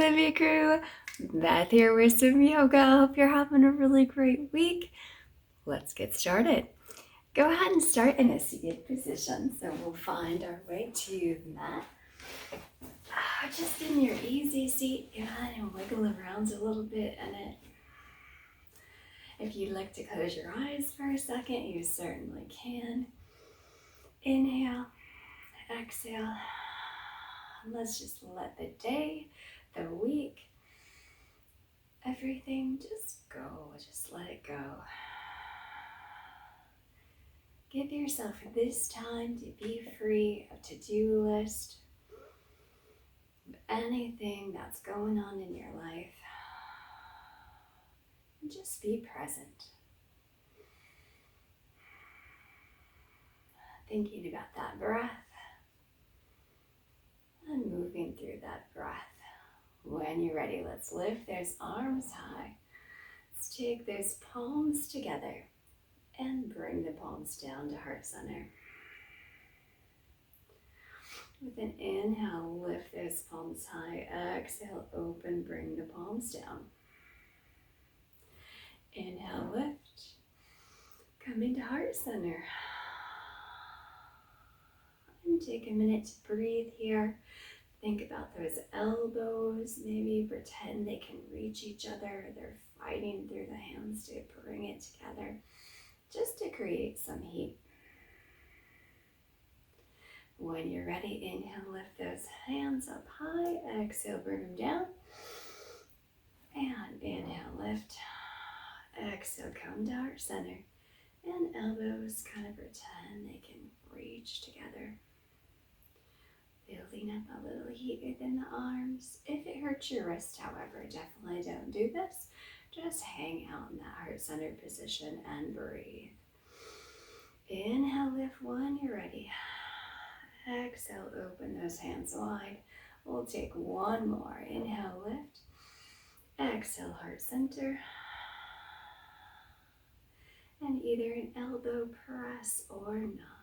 Livy crew, Beth here with some yoga. Hope you're having a really great week. Let's get started. Go ahead and start in a seated position. So we'll find our way to the mat. Just in your easy seat, go ahead and wiggle around a little bit in it. If you'd like to close your eyes for a second, you certainly can. Inhale, exhale. Let's just let the day, the week, everything just go. Just let it go. Give yourself this time to be free of to-do list, of anything that's going on in your life. And just be present. Thinking about that breath and moving through that breath. When you're ready, let's lift those arms high. Let's take those palms together and bring the palms down to heart center. With an inhale, lift those palms high. Exhale, open, bring the palms down. Inhale, lift. Come into heart center. And take a minute to breathe here. Think about those elbows. Maybe pretend they can reach each other. They're fighting through the hands to bring it together, just to create some heat. When you're ready, inhale, lift those hands up high. Exhale, bring them down. And inhale, lift. Exhale, come to heart center. And elbows kind of pretend they can reach together. Building up a little heat within the arms. If it hurts your wrist, however, definitely don't do this. Just hang out in that heart center position and breathe. Inhale, lift when you're ready. Exhale, open those hands wide. We'll take one more. Inhale, lift. Exhale, heart center. And either an elbow press or not.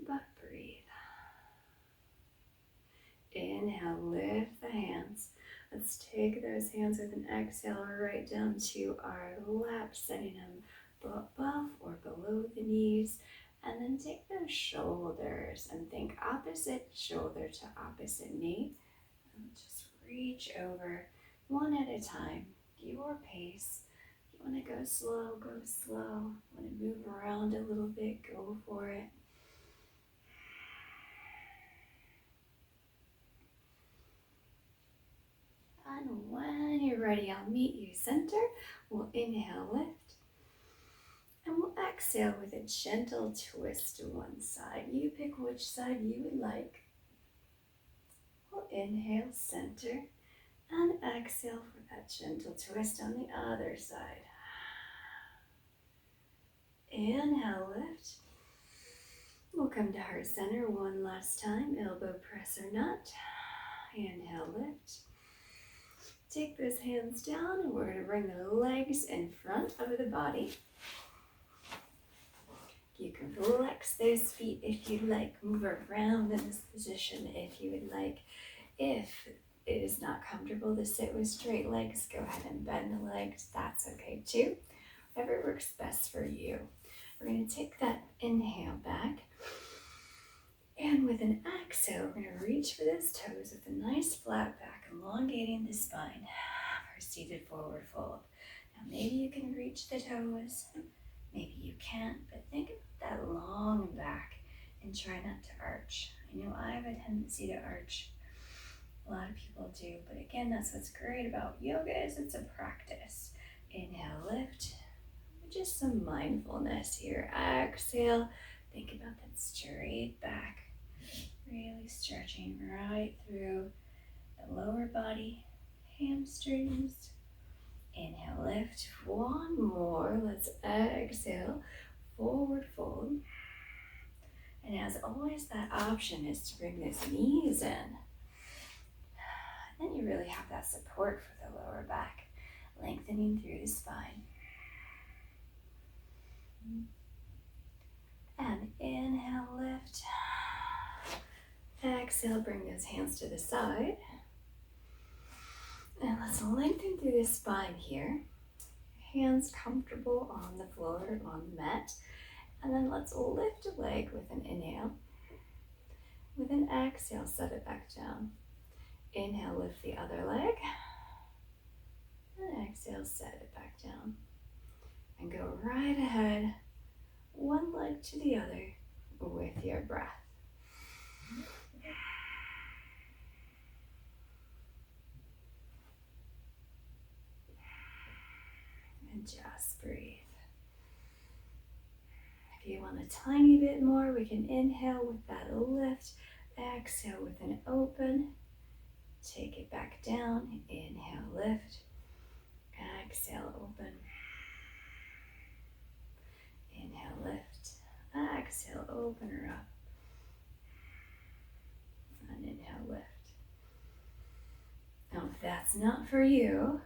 But breathe. Inhale, lift the hands. Let's take those hands with an exhale right down to our lap, setting them above or below the knees. And then take those shoulders and think opposite shoulder to opposite knee. And just reach over one at a time, your pace. If you want to go slow, go slow. Want to move around a little bit, go for it. And when you're ready, I'll meet you center. We'll inhale, lift. And we'll exhale with a gentle twist to one side. You pick which side you would like. We'll inhale, center. And exhale for that gentle twist on the other side. Inhale, lift. We'll come to heart center one last time. Elbow press or not. Inhale, lift. Take those hands down and we're going to bring the legs in front of the body. You can flex those feet if you'd like. Move around in this position if you would like. If it is not comfortable to sit with straight legs, go ahead and bend the legs. That's okay too. Whatever works best for you. We're going to take that inhale back. And with an exhale, we're going to reach for those toes with a nice flat back, elongating the spine for seated forward fold. Now maybe you can reach the toes, maybe you can't, but think about that long back and try not to arch. I know I have a tendency to arch. A lot of people do, but again, that's what's great about yoga is it's a practice. Inhale, lift. Just some mindfulness here. Exhale, think about that straight back. Really stretching right through the lower body, hamstrings. Inhale, lift. One more. Let's exhale, forward fold. And as always, that option is to bring those knees in. Then you really have that support for the lower back, lengthening through the spine. And inhale, lift. Exhale, bring those hands to the side. And let's lengthen through the spine here. Hands comfortable on the floor, on the mat. And then let's lift a leg with an inhale. With an exhale, set it back down. Inhale, lift the other leg. And exhale, set it back down. And go right ahead, one leg to the other with your breath. And just breathe. If you want a tiny bit more, we can inhale with that lift. Exhale with an open. Take it back down. Inhale, lift. Exhale, open. Inhale, lift. Exhale, open her up. And inhale, lift. Now, if that's not for you,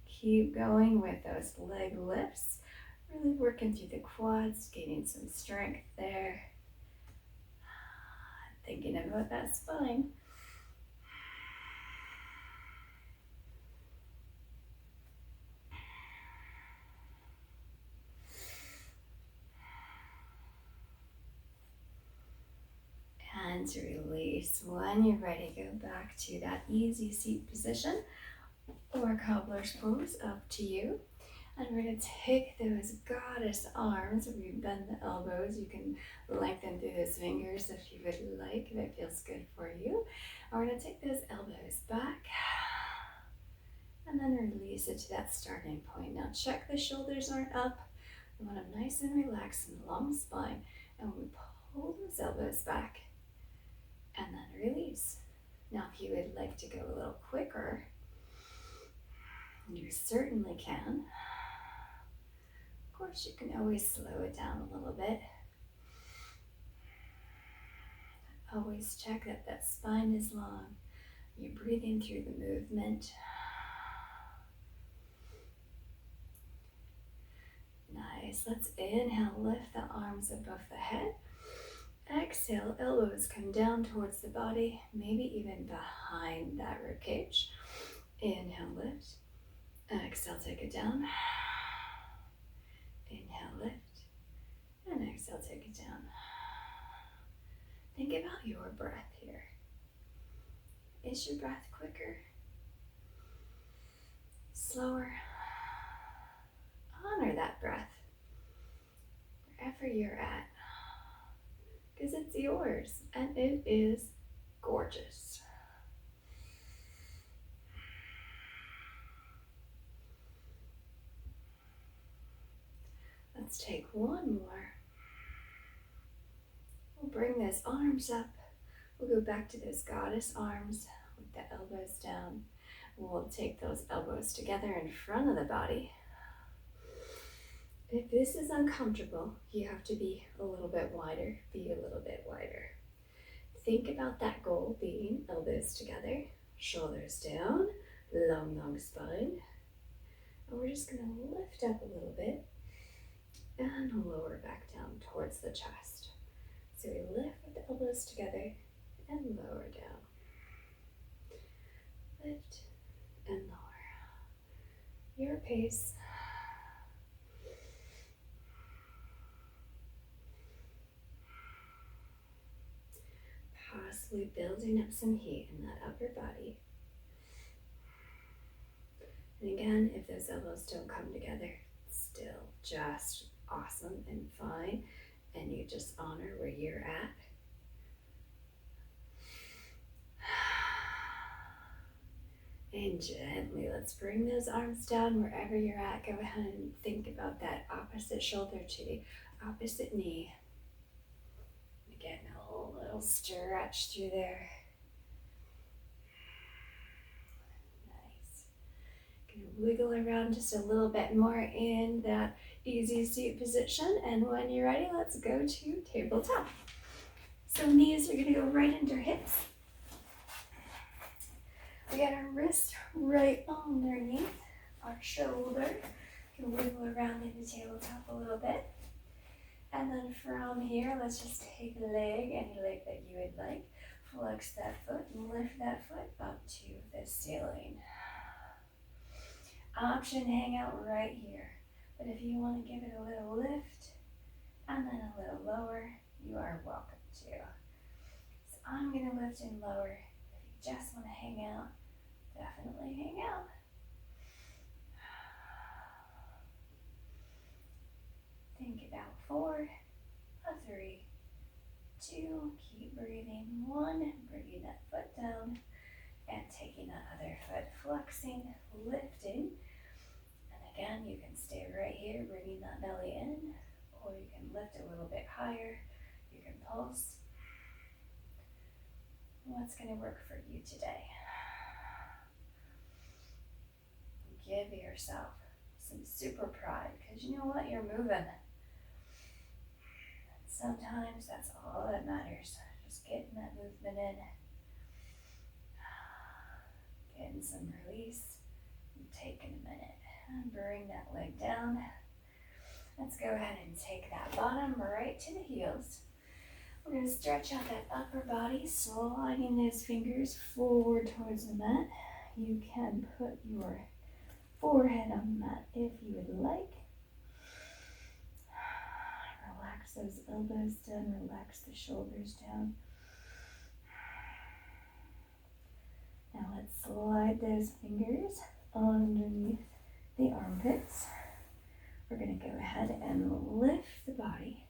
keep going with those leg lifts. Really working through the quads, gaining some strength there. Thinking about that spine. And release. When you're ready, go back to that easy seat position or cobbler's pose, up to you. And we're going to take those goddess arms. We bend the elbows. You can lengthen through those fingers if you would like, if it feels good for you. And we're going to take those elbows back and then release it to that starting point. Now check the shoulders aren't up. We want them nice and relaxed and long spine. And we pull those elbows back and then release. Now if you would like to go a little quicker, you certainly can. Of course, you can always slow it down a little bit. Always check that that spine is long. You're breathing through the movement. Nice. Let's inhale, lift the arms above the head. Exhale, elbows come down towards the body, maybe even behind that rib cage. Inhale, lift. Exhale, take it down. Inhale, lift. And exhale, take it down. Think about your breath here. Is your breath quicker? Slower? Honor that breath wherever you're at, because it's yours and it is gorgeous. Let's take one more. We'll bring those arms up. We'll go back to those goddess arms with the elbows down. We'll take those elbows together in front of the body. If this is uncomfortable, you have to be a little bit wider. Be a little bit wider. Think about that goal being elbows together, shoulders down, long spine. And we're just going to lift up a little bit and lower back down towards the chest. So we lift with the elbows together and lower down. Lift and lower. Your pace. Possibly building up some heat in that upper body. And again, if those elbows don't come together, still just awesome and fine. And you just honor where you're at. And gently, let's bring those arms down wherever you're at. Go ahead and think about that opposite shoulder to the opposite knee. Again, a little stretch through there. Nice. Gonna wiggle around just a little bit more in that easy seat position. And when you're ready, let's go to tabletop. So knees are gonna go right into hips. We got our wrist right underneath our shoulder. You can wiggle around in the tabletop a little bit. And then from here, let's just take a leg, any leg that you would like. Flex that foot and lift that foot up to the ceiling. Option hang out right here. But if you want to give it a little lift and then a little lower, you are welcome to. So I'm going to lift and lower. If you just want to hang out, definitely hang out. Think about 4, 3, 2, keep breathing. 1, bringing that foot down and taking that other foot, flexing, lifting. And again, you can stay right here, bringing that belly in, or you can lift a little bit higher. You can pulse. What's going to work for you today? Give yourself some super pride, because you know what? You're moving. Sometimes that's all that matters. Just getting that movement in. Getting some release. And taking a minute. And bring that leg down. Let's go ahead and take that bottom right to the heels. We're going to stretch out that upper body, sliding those fingers forward towards the mat. You can put your forehead on the mat if you would like. Relax those elbows down, relax the shoulders down. Now let's slide those fingers underneath the armpits. We're going to go ahead and lift the body.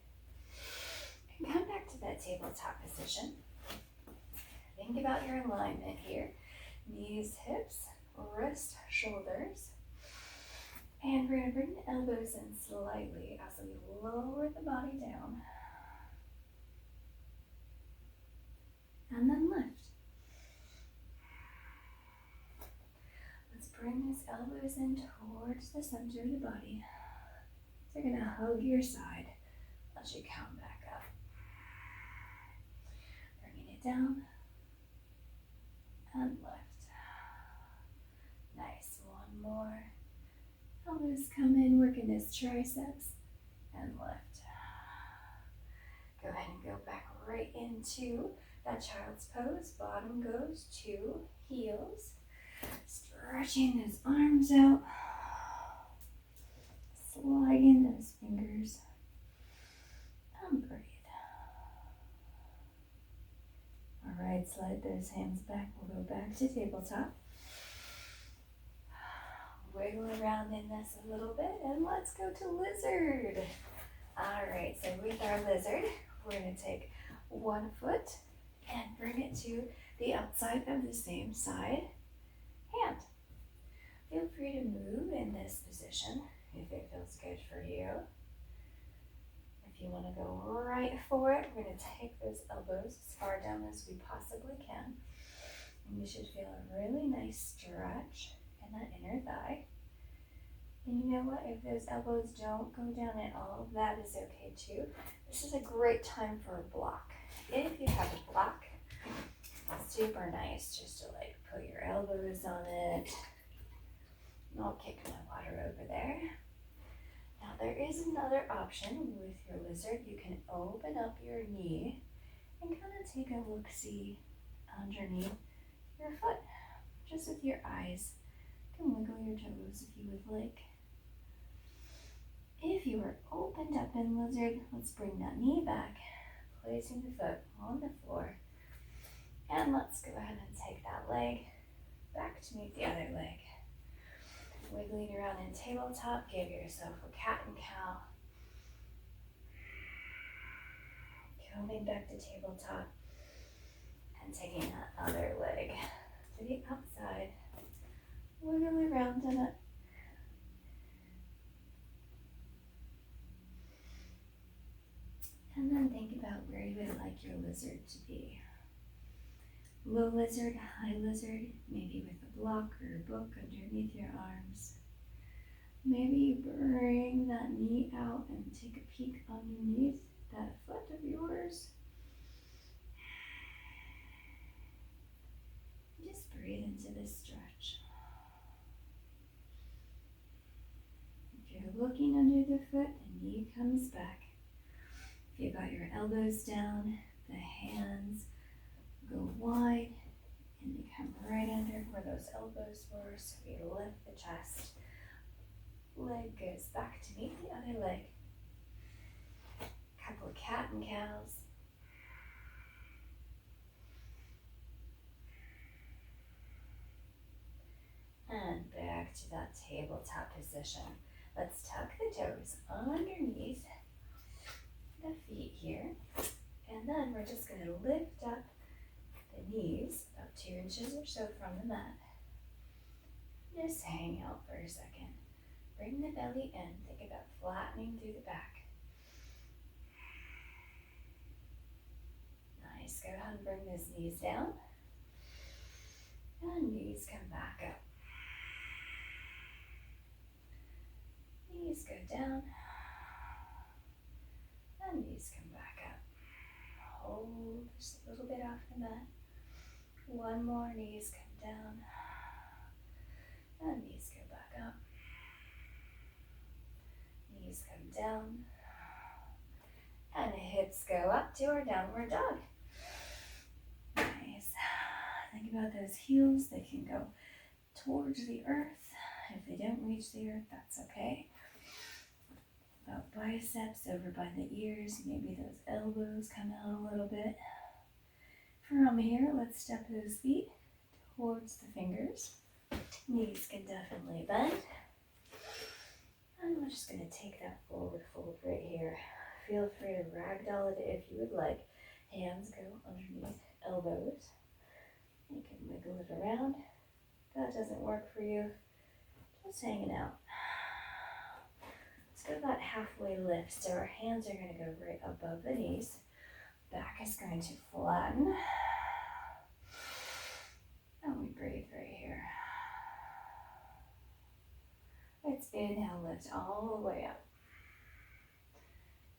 And come back to that tabletop position. Think about your alignment here. Knees, hips, wrist, shoulders. And we're going to bring the elbows in slightly as we lower the body down. And then lift. Let's bring these elbows in towards the center of the body. You're going to hug your side as you come back up. Bringing it down and lift. Nice. One more. Elbows come in, working those triceps and lift. Go ahead and go back right into that child's pose. Bottom goes to heels. Stretching those arms out. Sliding those fingers. And breathe. All right, slide those hands back. We'll go back to tabletop. Wiggle around in this a little bit and let's go to lizard. All right, so with our lizard, we're going to take one foot and bring it to the outside of the same side hand. Feel free to move in this position if it feels good for you. If you want to go right for it, we're going to take those elbows as far down as we possibly can. And you should feel a really nice stretch in that inner thigh. And you know what? If those elbows don't go down at all, that is okay too. This is a great time for a block. If you have a block, it's super nice just to like put your elbows on it. Not kick my water over there. Now there is another option with your lizard. You can open up your knee and kind of take a look-see underneath your foot, just with your eyes. You can wiggle your toes if you would like. If you are opened up in lizard, let's bring that knee back, placing the foot on the floor. And let's go ahead and take that leg back to meet the other leg. Wiggling around in tabletop, give yourself a cat and cow. Coming back to tabletop and taking that other leg to the outside. Wiggle around in it. And then think about where you would like your lizard to be. Low lizard, high lizard, maybe with a block or a book underneath your arms. Maybe you bring that knee out and take a peek underneath that foot of yours. Just breathe into this stretch. If you're looking under the foot, the knee comes back. If you got your elbows down, the hands Go wide, and they come right under where those elbows were, so we lift the chest. Leg goes back to meet the other leg. Couple of cat and cows. And back to that tabletop position. Let's tuck the toes underneath the feet here. And then we're just going to lift up the knees about 2 inches or so from the mat. Just hang out for a second. Bring the belly in. Think about flattening through the back. Nice. Go ahead and bring those knees down. And knees come back up. Knees go down. And knees come back up. Hold just a little bit off the mat. One more. Knees come down. And knees go back up. Knees come down. And the hips go up to our downward dog. Nice. Think about those heels. They can go towards the earth. If they don't reach the earth, that's okay. About biceps over by the ears. Maybe those elbows come out a little bit. From here, let's step those feet towards the fingers. Knees can definitely bend. And we're just going to take that forward fold right here. Feel free to ragdoll it if you would like. Hands go underneath elbows. You can wiggle it around. If that doesn't work for you, just hanging out. Let's go about halfway lift. So our hands are going to go right above the knees. Back is going to flatten. And we breathe right here. Let's inhale, lift all the way up.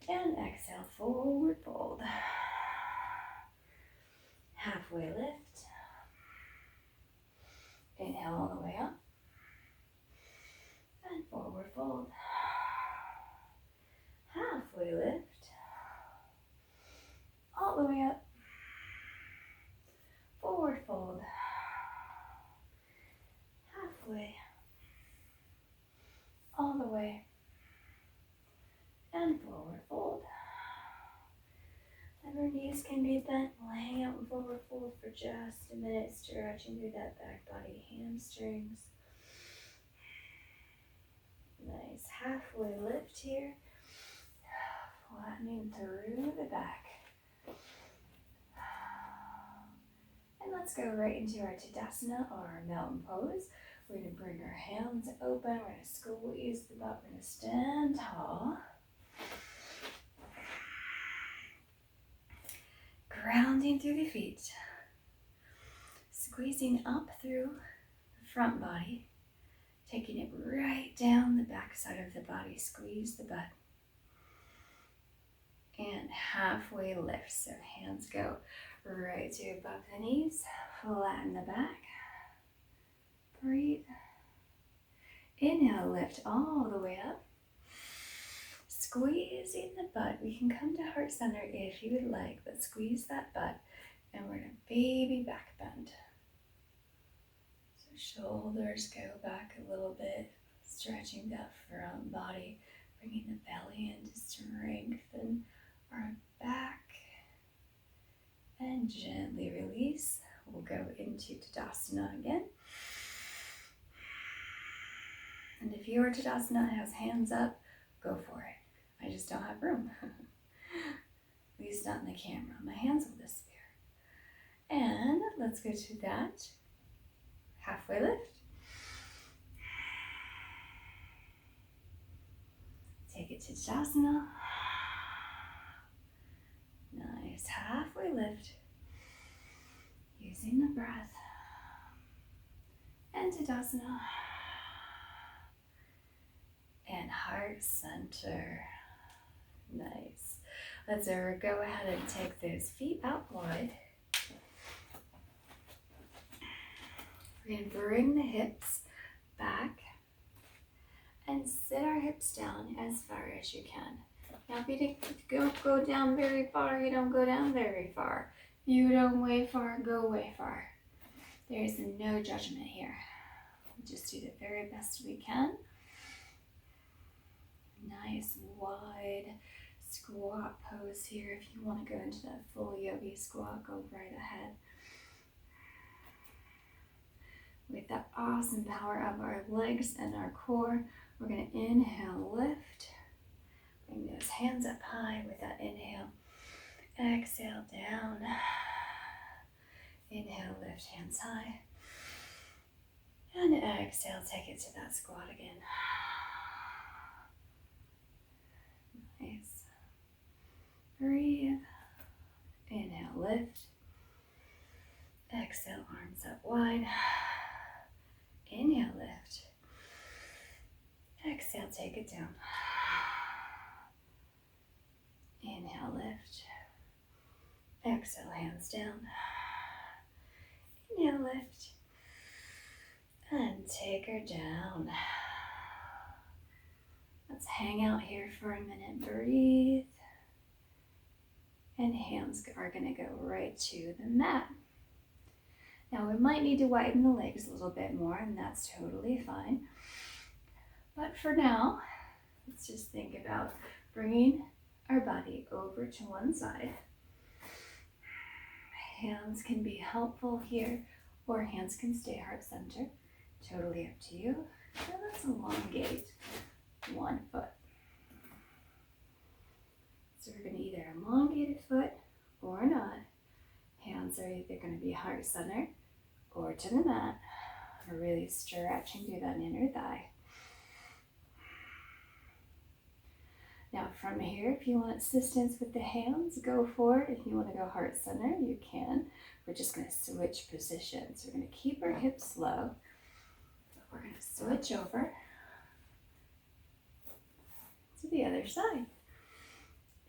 And exhale, forward fold. Halfway lift. Inhale all the way up. And forward fold. Halfway lift. All the way up. Forward fold. Halfway. All the way. And forward fold. And our knees can be bent. We'll hang out in forward fold for just a minute, stretching through that back body, hamstrings. Nice. Halfway lift here. Flattening through the back. And let's go right into our Tadasana, or our mountain pose. We're going to bring our hands open. We're going to squeeze the butt. We're going to stand tall. Grounding through the feet. Squeezing up through the front body. Taking it right down the back side of the body. Squeeze the butt. And halfway lift. So hands go right to above the knees. Flatten the back. Breathe. Inhale, lift all the way up. Squeezing the butt. We can come to heart center if you would like, but squeeze that butt. And we're going to baby back bend. So shoulders go back a little bit, stretching that front body, bringing the belly in to strengthen our back. And gently release. We'll go into Tadasana again. And if your Tadasana has hands up, go for it. I just don't have room. At least not in the camera. My hands will disappear. And let's go to that halfway lift. Take it to Tadasana. Nice. Halfway lift. Using the breath. And Tadasana. And heart center. Nice. Let's go ahead and take those feet out wide. We're going to bring the hips back and sit our hips down as far as you can. Now if you don't go down very far, you don't go down very far. You don't way far, go way far. There is no judgment here. We just do the very best we can. Nice wide squat pose here. If you want to go into that full yogi squat, go right ahead. With the awesome power of our legs and our core, we're going to inhale, lift. Bring those hands up high with that inhale. Exhale, down. Inhale, lift, hands high. And exhale, take it to that squat again. Nice. Breathe. Inhale, lift. Exhale, arms up wide. Inhale, lift. Exhale, take it down. Inhale, lift. Exhale, hands down. Inhale, lift. And take her down. Let's hang out here for a minute. Breathe. And hands are going to go right to the mat. Now we might need to widen the legs a little bit more, and that's totally fine. But for now, let's just think about bringing our body over to one side. Hands can be helpful here, or hands can stay heart center. Totally up to you. So let's elongate one foot. So we're going to either elongate a foot or not. Hands are either going to be heart center or to the mat. We're really stretching through that inner thigh. Now from here, if you want assistance with the hands, go for it. If you want to go heart center, you can. We're just going to switch positions. We're going to keep our hips low. We're going to switch over to the other side.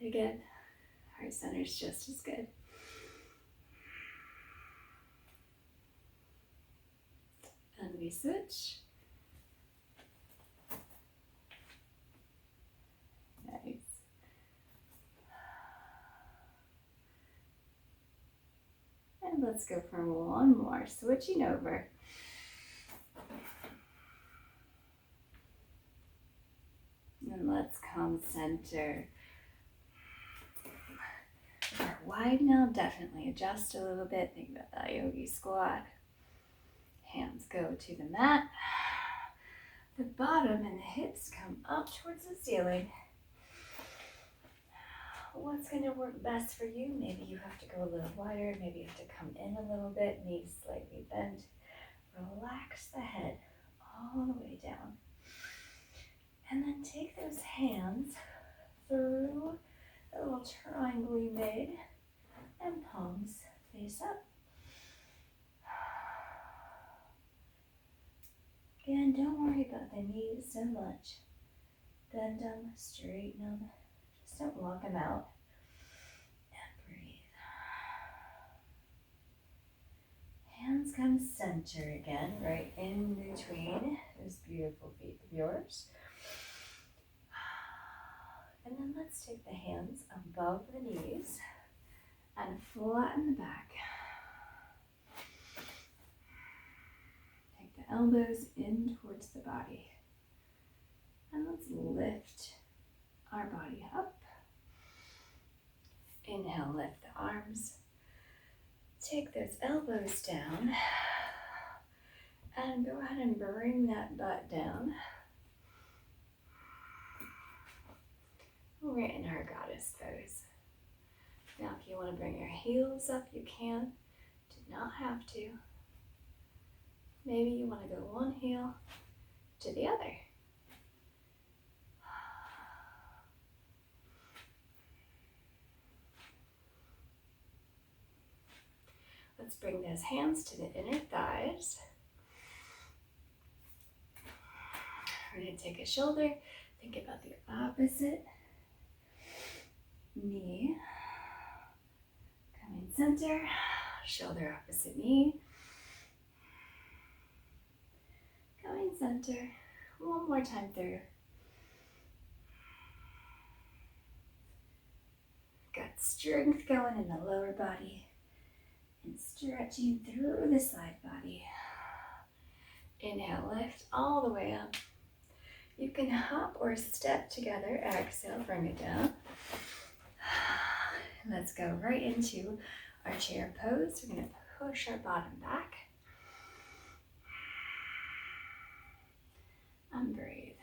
Again, heart center is just as good. And we switch. Nice. And let's go for one more, switching over. And let's come center. Are wide now, definitely adjust a little bit. Think about that yogi squat. Hands go to the mat. The bottom and the hips come up towards the ceiling. What's going to work best for you? Maybe you have to go a little wider. Maybe you have to come in a little bit, knees slightly bent. Relax the head all the way down. And then take those hands through the little triangle you made and palms face up. Again, don't worry about the knees so much. Bend them, straighten them. Just don't lock them out. And breathe. Hands come center again, right in between those beautiful feet of yours. And then let's take the hands above the knees and flatten the back. Take the elbows in towards the body. And let's lift our body up. Inhale, lift the arms. Take those elbows down. And go ahead and bring that butt down. We're in our goddess pose. Now if you want to bring your heels up, you can. Do not have to. Maybe you want to go one heel to the other. Let's bring those hands to the inner thighs. We're going to take a shoulder. Think about the opposite knee. Coming center. Shoulder opposite knee. Going center. One more time through. Got strength going in the lower body. And stretching through the side body. Inhale, lift all the way up. You can hop or step together. Exhale, bring it down. Let's go right into our chair pose. We're going to push our bottom back. And breathe.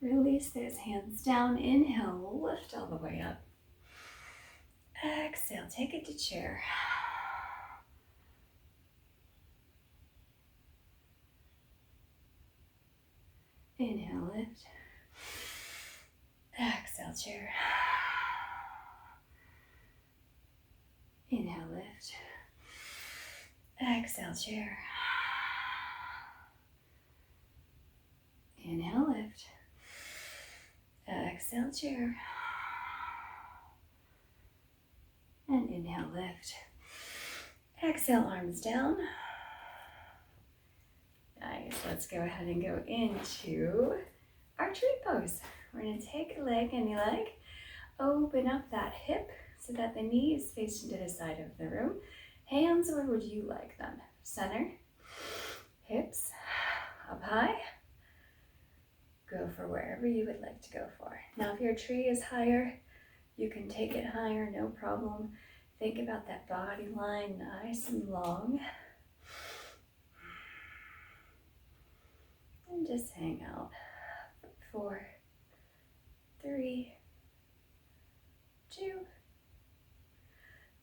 Release those hands down. Inhale, lift all the way up. Exhale, take it to chair. Inhale, lift. Exhale, chair. Inhale, lift. Exhale, chair. Inhale, lift. Exhale, chair. And inhale, lift. Exhale, arms down. Nice. Let's go ahead and go into our tree pose. We're going to take a leg, any leg, open up that hip so that the knee is facing to the side of the room. Hands, where would you like them? Center, hips, up high. Go for wherever you would like to go for. Now, if your tree is higher, you can take it higher, no problem. Think about that body line, nice and long. And just hang out. 4, 3, 2.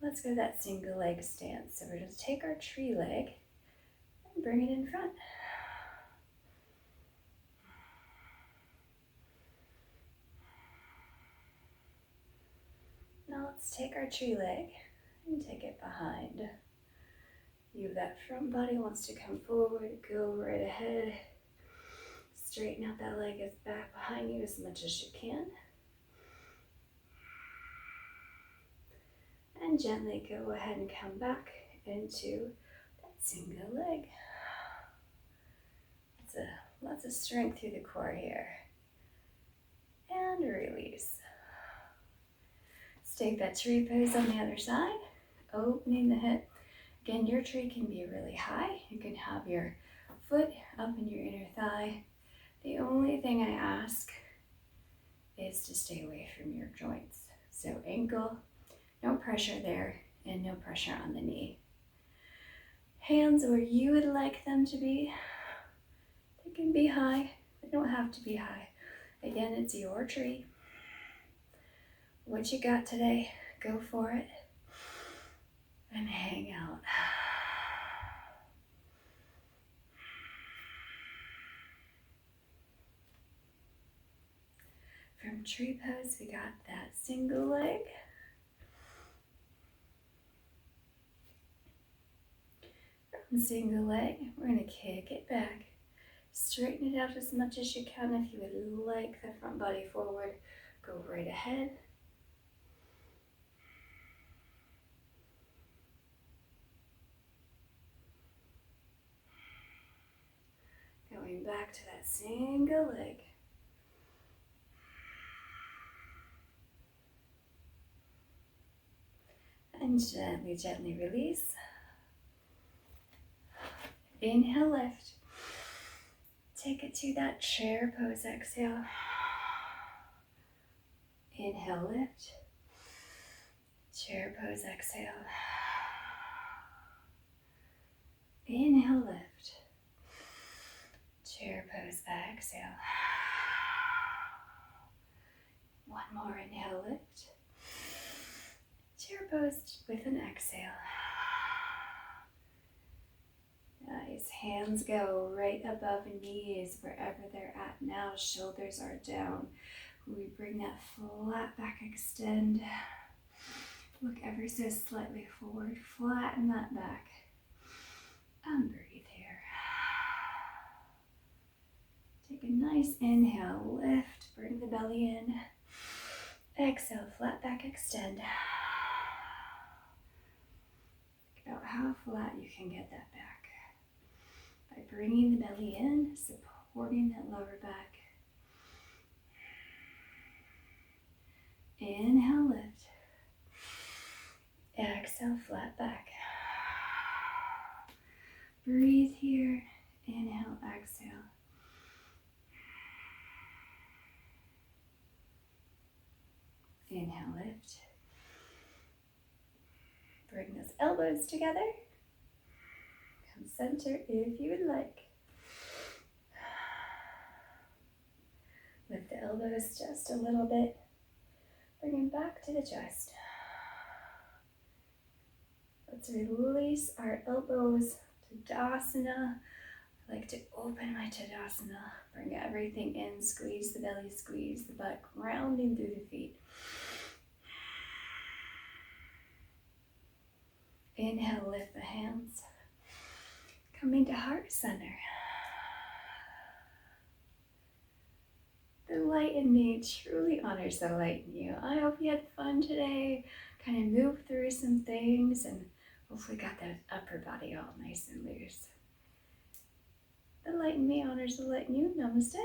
Let's go to that single leg stance. So we're going to take our tree leg and bring it in front. Now let's take our tree leg and take it behind. You, that front body wants to come forward, go right ahead. Straighten out that leg as back behind you as much as you can. And gently go ahead and come back into that single leg. Lots of strength through the core here. And release. Let's take that tree pose on the other side, opening the hip. Again, your tree can be really high. You can have your foot up in your inner thigh. The only thing I ask is to stay away from your joints. So ankle, no pressure there, and no pressure on the knee. Hands where you would like them to be. They can be high. They don't have to be high. Again, it's your tree. What you got today, go for it. And hang out. From tree pose, we got that single leg. From single leg, we're going to kick it back. Straighten it out as much as you can. If you would like the front body forward, go right ahead. Going back to that single leg. And gently, gently release. Inhale, lift. Take it to that chair pose, exhale. Inhale, lift. Chair pose, exhale. Inhale, lift. Chair pose, exhale. One more, inhale, lift. Chair pose with an exhale. Nice. Hands go right above knees, wherever they're at now. Shoulders are down. We bring that flat back, extend. Look ever so slightly forward. Flatten that back. And breathe here. Take a nice inhale. Lift. Bring the belly in. Exhale. Flat back, extend. About how flat you can get that back. By bringing the belly in, supporting that lower back. Inhale, lift. Exhale, flat back. Breathe here. Inhale, exhale. Inhale, lift. Bring those elbows together. Come center if you would like. Lift the elbows just a little bit. Bring them back to the chest. Let's release our elbows. Tadasana. I like to open my Tadasana. Bring everything in. Squeeze the belly, squeeze the butt, grounding through the feet. Inhale, lift the hands. Coming to heart center. The light in me truly honors the light in you. I hope you had fun today. Kind of moved through some things and hopefully got that upper body all nice and loose. The light in me honors the light in you. Namaste.